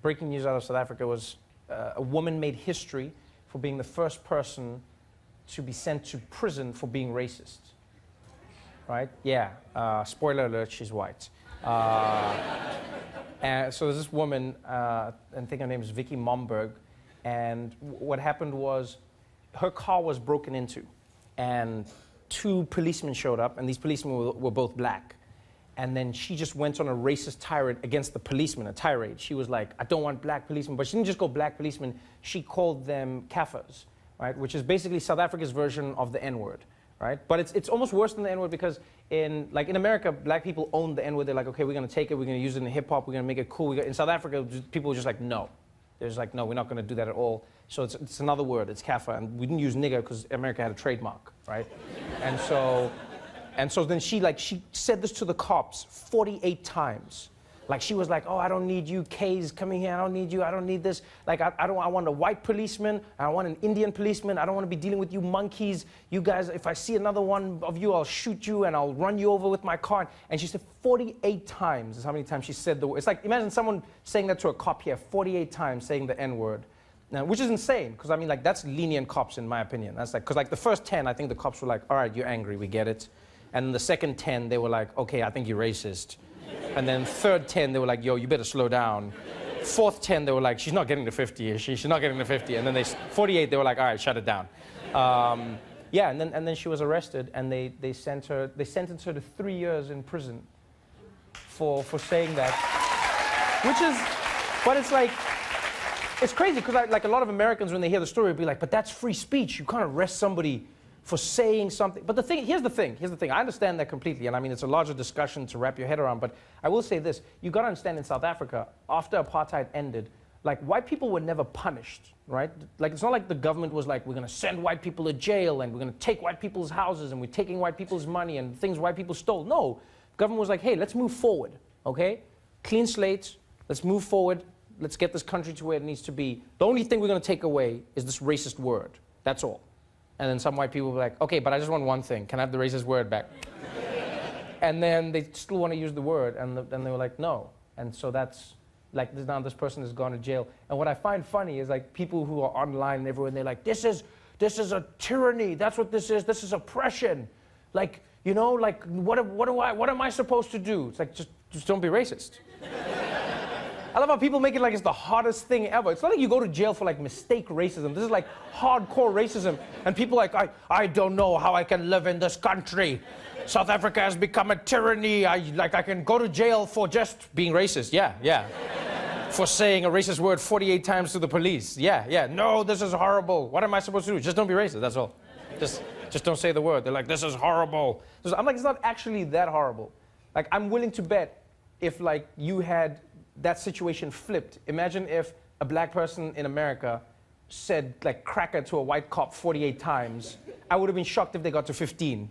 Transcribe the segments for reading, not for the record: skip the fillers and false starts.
breaking news out of South Africa was a woman made history for being the first person to be sent to prison for being racist. Right? Yeah. Spoiler alert, she's white. And so there's this woman, I think her name is Vicky Momberg, and what happened was her car was broken into, and 2 policemen showed up, and these policemen were both black. And then she just went on a racist tirade against the policemen, a tirade. She was like, I don't want black policemen, but she didn't just go black policemen, she called them kafirs, right? Which is basically South Africa's version of the N-word, right? But it's almost worse than the N-word because in America, black people own the N-word. They're like, okay, we're gonna take it, we're gonna use it in hip hop, we're gonna make it cool. In South Africa, people were just like, no. They're just like, no, we're not gonna do that at all. So it's another word, it's kafir, and we didn't use nigger because America had a trademark, right? And so then she said this to the cops 48 times. Like she was like, oh, I don't need you K's coming here, I don't need you, I don't need this. Like I want a white policeman, I want an Indian policeman, I don't want to be dealing with you monkeys. You guys, if I see another one of you, I'll shoot you and I'll run you over with my car. And she said 48 times is how many times she said the word. It's like, imagine someone saying that to a cop here 48 times, saying the N-word. Now, which is insane, because I mean, like, that's lenient cops in my opinion. That's like, because like the first 10, I think the cops were like, all right, you're angry, we get it. And the second 10, they were like, okay, I think you're racist. And then third 10, they were like, yo, you better slow down. Fourth 10, they were like, she's not getting to 50, is she? She's not getting to 50. And then 48, they were like, all right, shut it down. Yeah, and then she was arrested, and they sentenced her to 3 years in prison for saying that. Which is, but it's like, it's crazy, because like a lot of Americans, when they hear the story, would be like, but that's free speech. You can't arrest somebody for saying something. But here's the thing. I understand that completely, and I mean, it's a larger discussion to wrap your head around, but I will say this. You gotta understand in South Africa, after apartheid ended, like white people were never punished, right? Like it's not like the government was like, we're gonna send white people to jail and we're gonna take white people's houses and we're taking white people's money and things white people stole. No, the government was like, hey, let's move forward, okay? Clean slate, let's move forward, let's get this country to where it needs to be. The only thing we're gonna take away is this racist word, that's all. And then some white people were like, okay, but I just want one thing. Can I have the racist word back? And then they still want to use the word, and then they were like, no. And so that's, like, now this person has gone to jail. And what I find funny is, like, people who are online and everywhere, and they're like, this is a tyranny. That's what this is oppression. Like, you know, like, what am I supposed to do? It's like, just don't be racist. I love how people make it like it's the hardest thing ever. It's not like you go to jail for like mistake racism. This is like hardcore racism. And people are like, I don't know how I can live in this country. South Africa has become a tyranny. I can go to jail for just being racist. Yeah. For saying a racist word 48 times to the police. Yeah. No, this is horrible. What am I supposed to do? Just don't be racist, that's all. Just don't say the word. They're like, this is horrible. I'm like, it's not actually that horrible. Like, I'm willing to bet if like you had that situation flipped. Imagine if a black person in America said like cracker to a white cop 48 times. I would have been shocked if they got to 15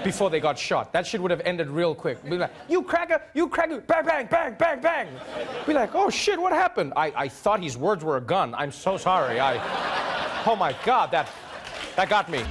before they got shot. That shit would have ended real quick. Be like, you cracker, bang, bang, bang, bang, bang. Be like, oh shit, what happened? I thought his words were a gun. I'm so sorry. Oh my God, that got me.